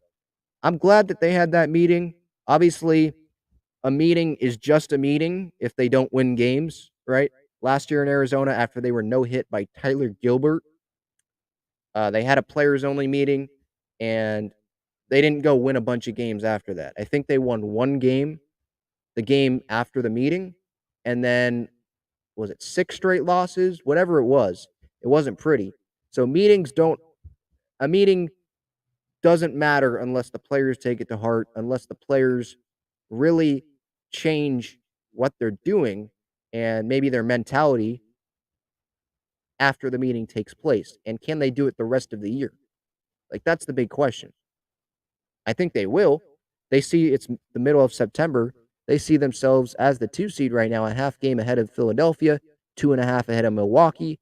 I'm glad that they had that meeting. Obviously, a meeting is just a meeting if they don't win games, right? Last year in Arizona, after they were no-hit by Tyler Gilbert, they had a players-only meeting, and they didn't go win a bunch of games after that. I think they won 1 game, the game after the meeting, and then, was it 6 straight losses? Whatever it was, it wasn't pretty. So a meeting doesn't matter unless the players take it to heart, unless the players really change what they're doing and maybe their mentality after the meeting takes place. And can they do it the rest of the year? Like, that's the big question. I think they will. They see it's the middle of September. They see themselves as the 2 seed right now, a half game ahead of Philadelphia, 2.5 ahead of Milwaukee.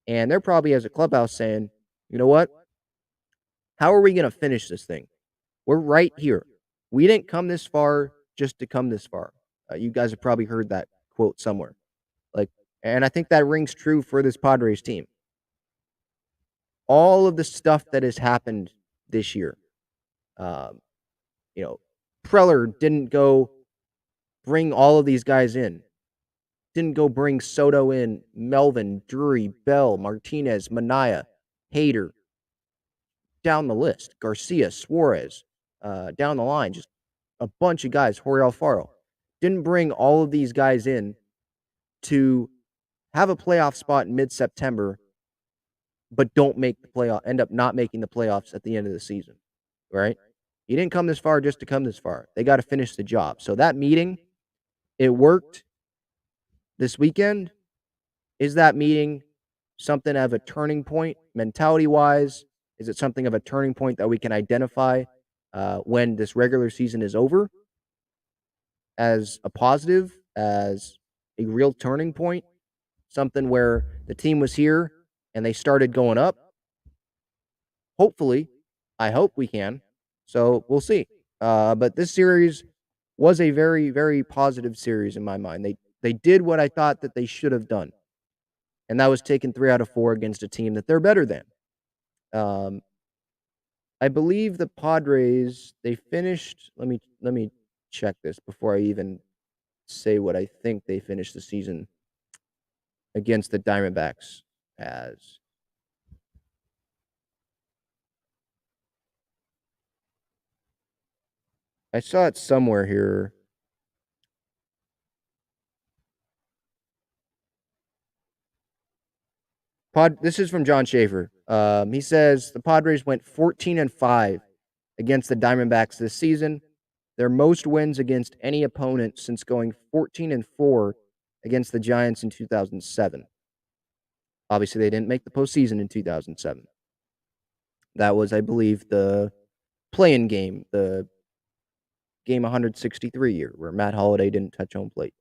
And they're probably, as a clubhouse, saying, you know what? How are we going to finish this thing? We're right here. We didn't come this far just to come this far. You guys have probably heard that quote somewhere. And I think that rings true for this Padres team. All of the stuff that has happened this year, Preller didn't go bring all of these guys in. Didn't go bring Soto in, Melvin, Drury, Bell, Martinez, Manaea, Hader, down the list. Garcia, Suarez, down the line. Just a bunch of guys. Jorge Alfaro. Didn't bring all of these guys in to have a playoff spot in mid-September, but don't make the playoff, end up not making the playoffs at the end of the season, right? You didn't come this far just to come this far. They got to finish the job. So that meeting, it worked this weekend. Is that meeting something of a turning point mentality-wise? Is it something of a turning point that we can identify when this regular season is over as a positive, as a real turning point? Something where the team was here and they started going up? Hopefully. I hope we can. So we'll see. But this series was a very, very positive series in my mind. They did what I thought that they should have done, and that was taking 3 out of 4 against a team that they're better than. I believe the Padres, they finished. Let me check this before I even say what I think they finished the season against the Diamondbacks as. I saw it somewhere here. This is from John Schaefer. He says the Padres went 14-5 against the Diamondbacks this season, their most wins against any opponent since going 14-4 against the Giants in 2007. Obviously, they didn't make the postseason in 2007. That was, I believe, the play-in game, the game 163 year, where Matt Holliday didn't touch home plate.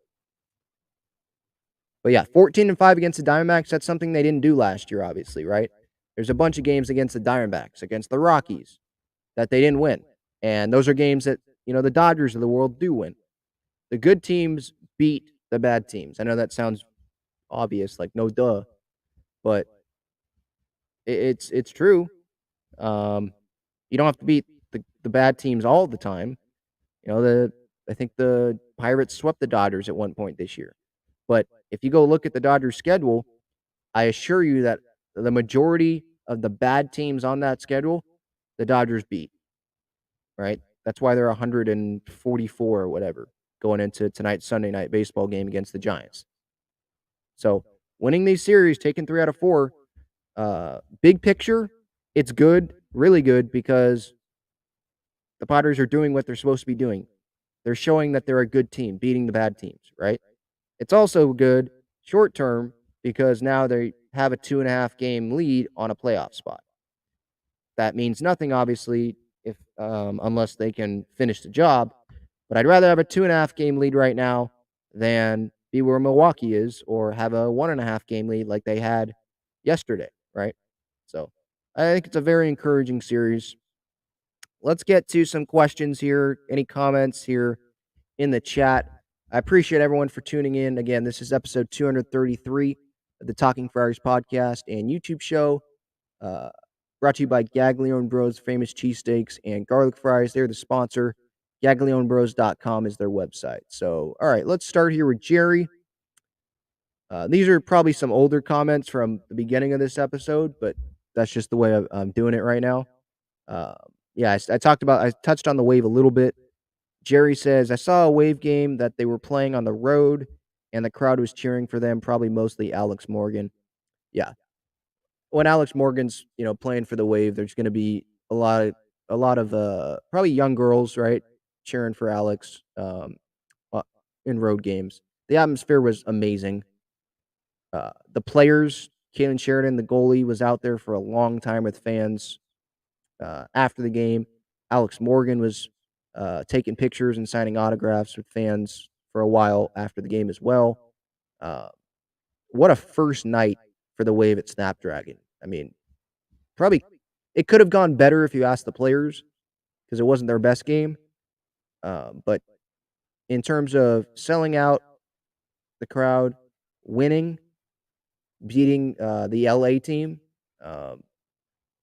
But yeah, 14-5 against the Diamondbacks, that's something they didn't do last year, obviously, right? There's a bunch of games against the Diamondbacks, against the Rockies, that they didn't win. And those are games that, the Dodgers of the world do win. The good teams beat the bad teams. I know that sounds obvious, like no duh, but it's true. You don't have to beat the bad teams all the time. I think the Pirates swept the Dodgers at one point this year. But if you go look at the Dodgers schedule, I assure you that the majority of the bad teams on that schedule, the Dodgers beat. Right? That's why they're 144 or whatever going into tonight's Sunday night baseball game against the Giants. So winning these series, taking 3 out of 4, big picture, it's good, really good, because the Padres are doing what they're supposed to be doing. They're showing that they're a good team, beating the bad teams, right? It's also good short term because now they have a 2.5 game lead on a playoff spot. That means nothing, obviously, if unless they can finish the job. But I'd rather have a 2.5 game lead right now than be where Milwaukee is or have a 1.5 game lead like they had yesterday, right? So I think it's a very encouraging series. Let's get to some questions here. Any comments here in the chat? I appreciate everyone for tuning in. Again, this is episode 233 of the Talking Friars podcast and YouTube show. Brought to you by Gaglione Bros, famous cheesesteaks and garlic fries. They're the sponsor. GaglioneBros.com is their website. So, all right, let's start here with Jerry. These are probably some older comments from the beginning of this episode, but that's just the way I'm doing it right now. I touched on the Wave a little bit. Jerry says, I saw a Wave game that they were playing on the road, and the crowd was cheering for them, probably mostly Alex Morgan. Yeah. When Alex Morgan's, playing for the Wave, there's going to be a lot of probably young girls, right, cheering for Alex in road games. The atmosphere was amazing. The players, Kalen Sheridan, the goalie, was out there for a long time with fans after the game. Alex Morgan was taking pictures and signing autographs with fans for a while after the game as well. What a first night for the Wave at Snapdragon. I mean, probably it could have gone better if you asked the players because it wasn't their best game. But in terms of selling out the crowd, winning, beating the LA team,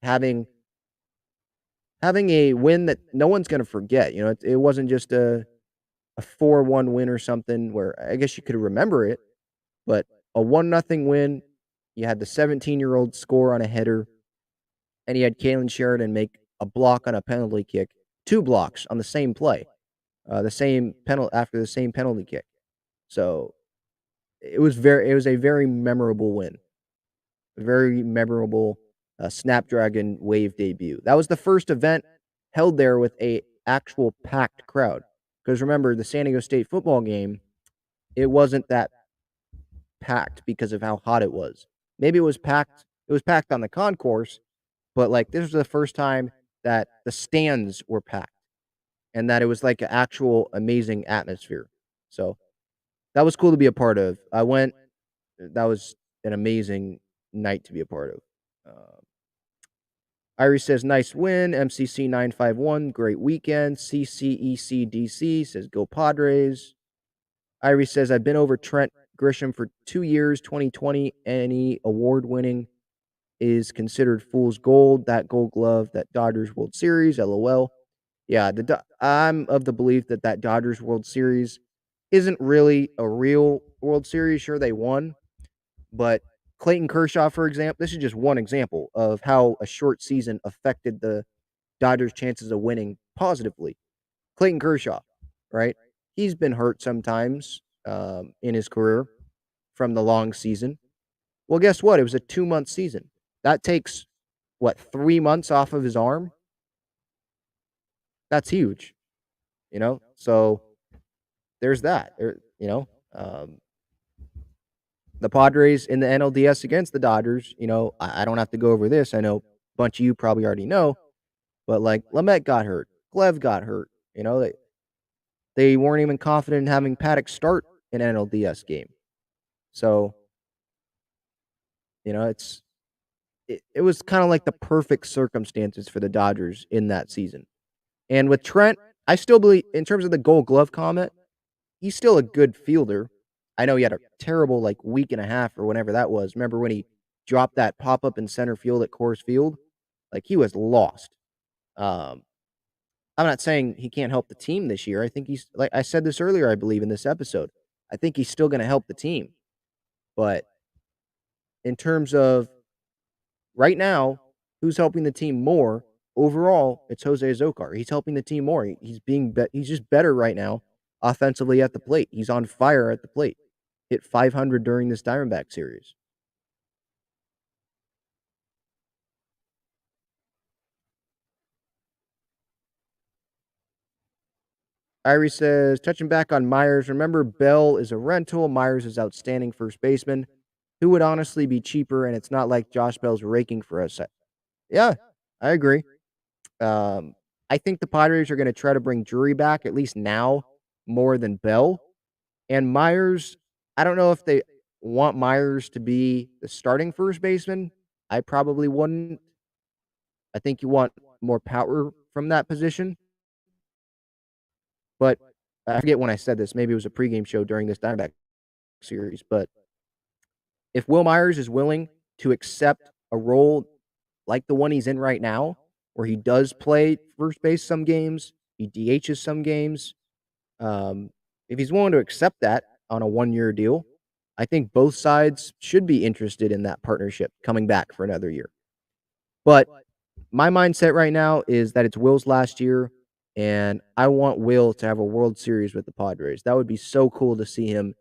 having a win that no one's going to forget. It wasn't just a 4-1 win or something where I guess you could remember it, but a 1-0 win. You had the 17-year-old score on a header, and you had Kalen Sheridan make a block on a penalty kick, 2 blocks on the same play, after the same penalty kick. So it was a very memorable win, a very memorable Snapdragon Wave debut. That was the first event held there with a actual packed crowd. Because remember, the San Diego State football game, it wasn't that packed because of how hot it was. Maybe it was packed. It was packed on the concourse, but like this was the first time that the stands were packed and that it was like an actual amazing atmosphere. So that was cool to be a part of. I went. That was an amazing night to be a part of. Irie says, nice win. MCC 951, great weekend. CCECDC says, go Padres. Irie says, I've been over Trent Grisham for 2 years. 2020, any award winning is considered fool's gold. That Gold Glove, that Dodgers World Series, LOL. Yeah, I'm of the belief that that Dodgers World Series isn't really a real World Series. Sure, they won, but Clayton Kershaw, for example, this is just one example of how a short season affected the Dodgers' chances of winning positively. Clayton Kershaw, right? He's been hurt sometimes in his career from the long season. Well, guess what? It was a 2-month season. That takes, 3 months off of his arm? That's huge, So there's that. The Padres in the NLDS against the Dodgers, I don't have to go over this. I know a bunch of you probably already know, but like Lamet got hurt, Glev got hurt. They weren't even confident in having Paddock start an NLDS game. So, it was kind of like the perfect circumstances for the Dodgers in that season. And with Trent, I still believe, in terms of the Gold Glove comment, he's still a good fielder. I know he had a terrible week and a half or whenever that was. Remember when he dropped that pop up in center field at Coors Field? He was lost. I'm not saying he can't help the team this year. I think he's, like I said this earlier, I believe in this episode, I think he's still going to help the team. But in terms of right now, who's helping the team more overall? It's Jose Azocar. He's helping the team more. He's just better right now offensively at the plate. He's on fire at the plate. Hit 500 during this Diamondback series. Irie says, touching back on Myers, remember Bell is a rental. Myers is outstanding first baseman. Who would honestly be cheaper? And it's not like Josh Bell's raking for us. Yeah, I agree. I think the Padres are going to try to bring Drury back, at least now, more than Bell. And Myers, I don't know if they want Myers to be the starting first baseman. I probably wouldn't. I think you want more power from that position. But I forget when I said this. Maybe it was a pregame show during this Diamondback series. But if Will Myers is willing to accept a role like the one he's in right now, where he does play first base some games, he DHs some games, if he's willing to accept that on a 1-year deal, I think both sides should be interested in that partnership coming back for another year. But my mindset right now is that it's Will's last year, and I want Will to have a World Series with the Padres. That would be so cool to see him.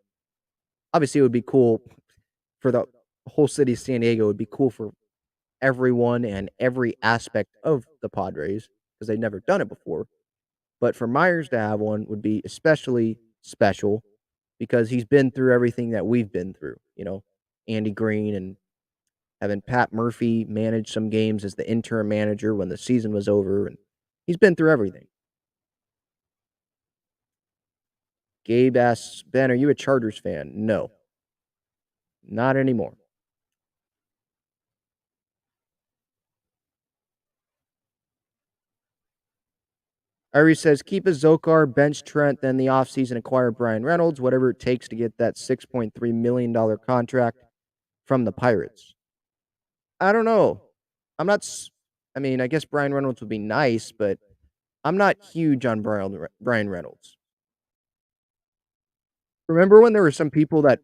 Obviously, it would be cool for the whole city of San Diego. It would be cool for everyone and every aspect of the Padres because they've never done it before. But for Myers to have one would be especially special because he's been through everything that we've been through, Andy Green and having Pat Murphy manage some games as the interim manager when the season was over. And he's been through everything. Gabe asks, Ben, are you a Chargers fan? No, not anymore. Irie says, keep a Zokar, bench Trent, then the offseason acquire Brian Reynolds, whatever it takes to get that $6.3 million contract from the Pirates. I don't know. I guess Brian Reynolds would be nice, but I'm not huge on Brian Reynolds. Remember when there were some people that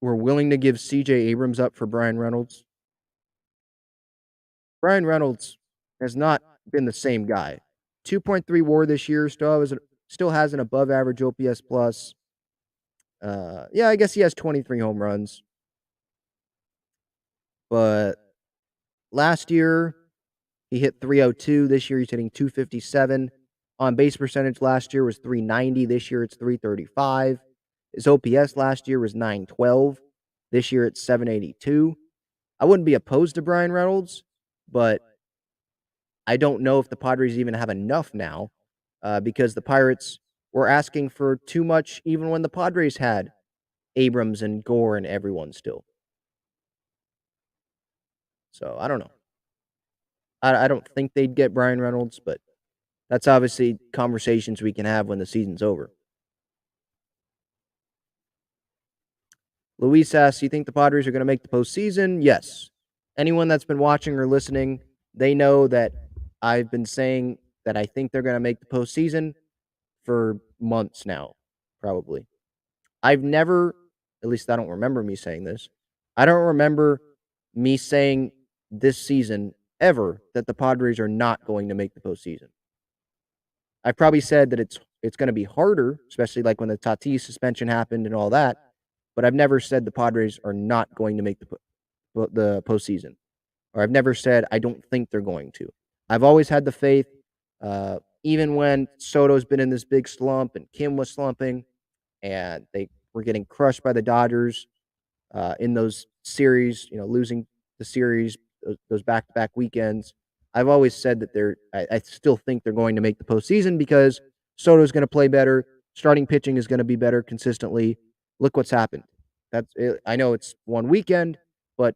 were willing to give C.J. Abrams up for Brian Reynolds? Brian Reynolds has not been the same guy. 2.3 WAR this year, still has an above average OPS plus. I guess he has 23 home runs. But last year, he hit 302. This year, he's hitting 257. On base percentage last year was 390. This year, it's 335. His OPS last year was 912. This year it's 782. I wouldn't be opposed to Brian Reynolds, but I don't know if the Padres even have enough now because the Pirates were asking for too much even when the Padres had Abrams and Gore and everyone still. So I don't know. I don't think they'd get Brian Reynolds, but that's obviously conversations we can have when the season's over. Luis asks, you think the Padres are going to make the postseason? Yes. Anyone that's been watching or listening, they know that I've been saying that I think they're going to make the postseason for months now, probably. I've never, at least I don't remember me saying this. I don't remember me saying this season ever that the Padres are not going to make the postseason. I probably said that it's going to be harder, especially like when the Tatis suspension happened and all that. But I've never said the Padres are not going to make the postseason, or I've never said I don't think they're going to. I've always had the faith, even when Soto's been in this big slump and Kim was slumping, and they were getting crushed by the Dodgers in those series, losing the series, those back-to-back weekends. I've always said that I still think they're going to make the postseason because Soto's going to play better. Starting pitching is going to be better consistently. Look what's happened. I know it's one weekend, but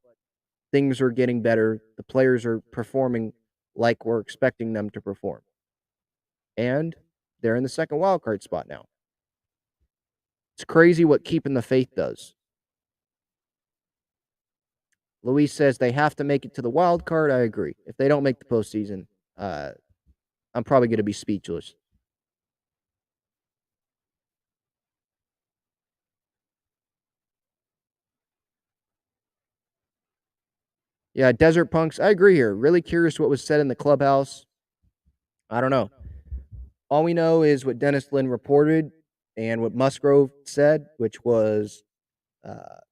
things are getting better. The players are performing like we're expecting them to perform. And they're in the second wild card spot now. It's crazy what keeping the faith does. Luis says they have to make it to the wild card. I agree. If they don't make the postseason, I'm probably going to be speechless. Yeah, Desert Punks, I agree here. Really curious what was said in the clubhouse. I don't know. All we know is what Dennis Lynn reported and what Musgrove said, which was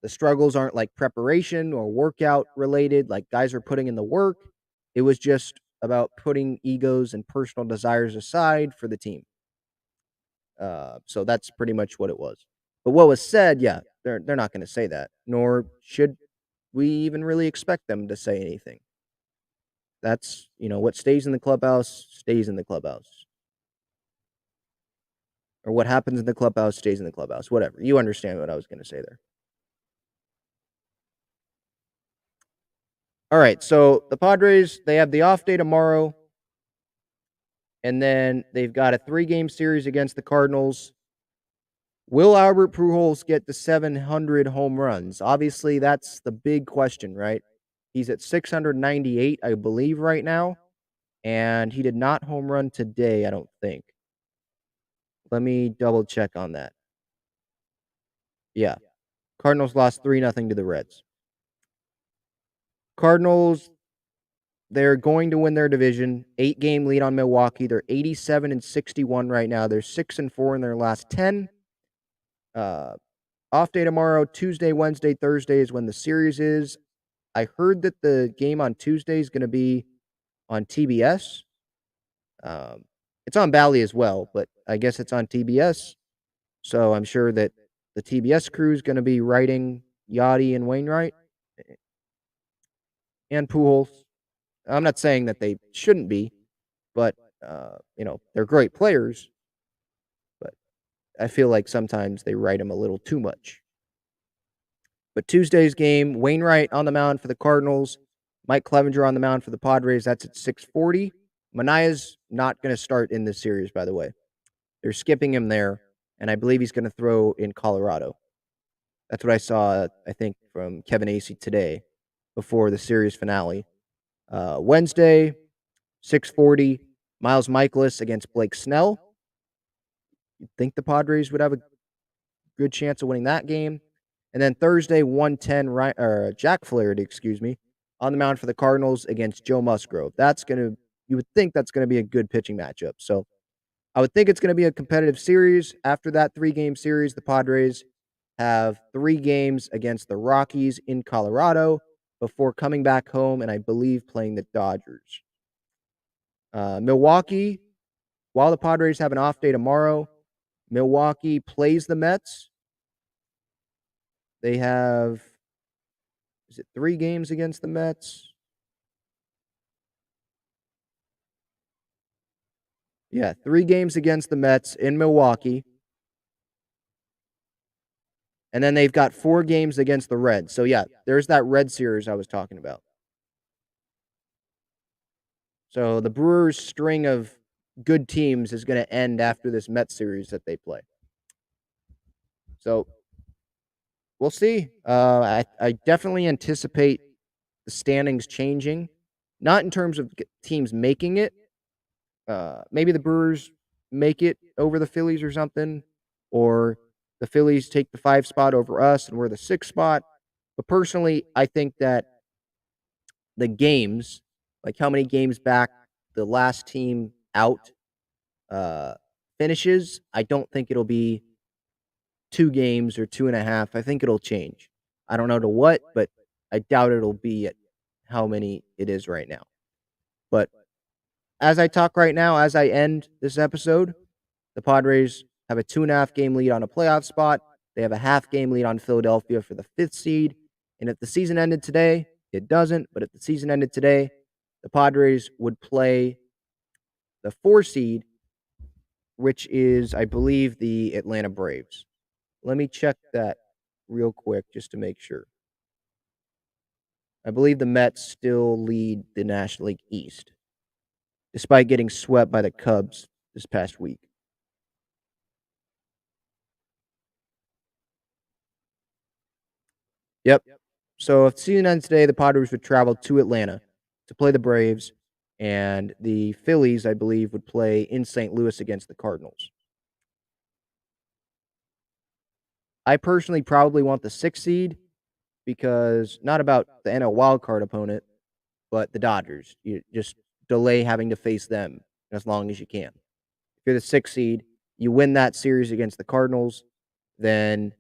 the struggles aren't like preparation or workout related, like guys are putting in the work. It was just about putting egos and personal desires aside for the team. So that's pretty much what it was. But what was said, yeah, they're not going to say that, nor should we even really expect them to say anything. That's, what stays in the clubhouse stays in the clubhouse. Or what happens in the clubhouse stays in the clubhouse. Whatever. You understand what I was going to say there. All right, so the Padres, they have the off day tomorrow, and then they've got a 3-game series against the Cardinals. Will Albert Pujols get to 700 home runs? Obviously, that's the big question, right? He's at 698, I believe, right now, and he did not home run today, I don't think. Let me double check on that. Yeah, Cardinals lost 3-0 to the Reds. Cardinals, they're going to win their division. 8-game lead on Milwaukee. They're 87-61 right now. They're 6-4 in their last 10. Off day tomorrow, Tuesday, Wednesday, Thursday is when the series is. I heard that the game on Tuesday is going to be on TBS. It's on Bally as well, but I guess it's on TBS. So I'm sure that the TBS crew is going to be writing Yachty and Wainwright and Pujols. I'm not saying that they shouldn't be, but they're great players. But I feel like sometimes they write them a little too much. But Tuesday's game, Wainwright on the mound for the Cardinals, Mike Clevenger on the mound for the Padres. That's at 6:40. Manaea's not going to start in this series, by the way. They're skipping him there, and I believe he's going to throw in Colorado. That's what I saw, I think, from Kevin Acee today before the series finale. Wednesday, 6:40, Miles Michaelis against Blake Snell. You'd think the Padres would have a good chance of winning that game. And then Thursday, 1:10, Jack Flaherty, on the mound for the Cardinals against Joe Musgrove. You would think that's going to be a good pitching matchup. So I would think it's going to be a competitive series. After that 3-game series, the Padres have 3 games against the Rockies in Colorado before coming back home and I believe playing the Dodgers. Milwaukee, while the Padres have an off day tomorrow, Milwaukee plays the Mets. They have Is it 3 games against the Mets? Yeah, 3 games against the Mets in Milwaukee. And then they've got 4 games against the Reds. So, yeah, there's that Red series I was talking about. So, the Brewers' string of good teams is going to end after this Mets series that they play. So, we'll see. I definitely anticipate the standings changing. Not in terms of teams making it. Maybe the Brewers make it over the Phillies or something. Or the Phillies take the 5 spot over us and we're the 6 spot. But personally, I think that the games, like how many games back the last team out finishes, I don't think it'll be 2 games or 2.5. I think it'll change. I don't know to what, but I doubt it'll be at how many it is right now. But as I talk right now, as I end this episode, the Padres have a 2.5 game lead on a playoff spot. They have a half game lead on Philadelphia for the 5th seed. And if the season ended today, it doesn't, but if the season ended today, the Padres would play the 4 seed, which is, I believe, the Atlanta Braves. Let me check that real quick just to make sure. I believe the Mets still lead the National League East, despite getting swept by the Cubs this past week. Yep. So if the season ends today, the Padres would travel to Atlanta to play the Braves, and the Phillies, I believe, would play in St. Louis against the Cardinals. I personally probably want the 6th seed because not about the NL wildcard opponent, but the Dodgers. You just delay having to face them as long as you can. If you're the 6th seed, you win that series against the Cardinals, then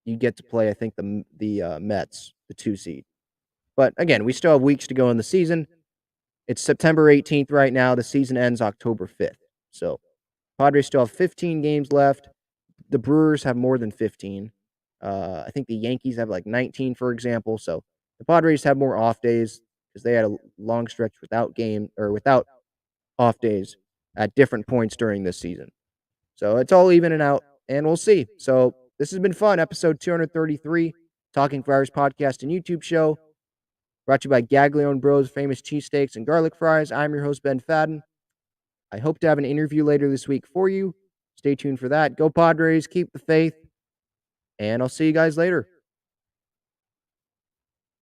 you get to play, I think, the Mets, the 2 seed. But again, we still have weeks to go in the season. It's September 18th right now. The season ends October 5th. So Padres still have 15 games left. The Brewers have more than 15. I think the Yankees have like 19, for example. So the Padres have more off days because they had a long stretch without off days at different points during this season. So it's all even and out, and we'll see. So this has been fun. Episode 233, Talking Friars podcast and YouTube show. Brought to you by GAGLIONE Bros, famous cheesesteaks and garlic fries. I'm your host, Ben Fadden. I hope to have an interview later this week for you. Stay tuned for that. Go Padres, keep the faith, and I'll see you guys later.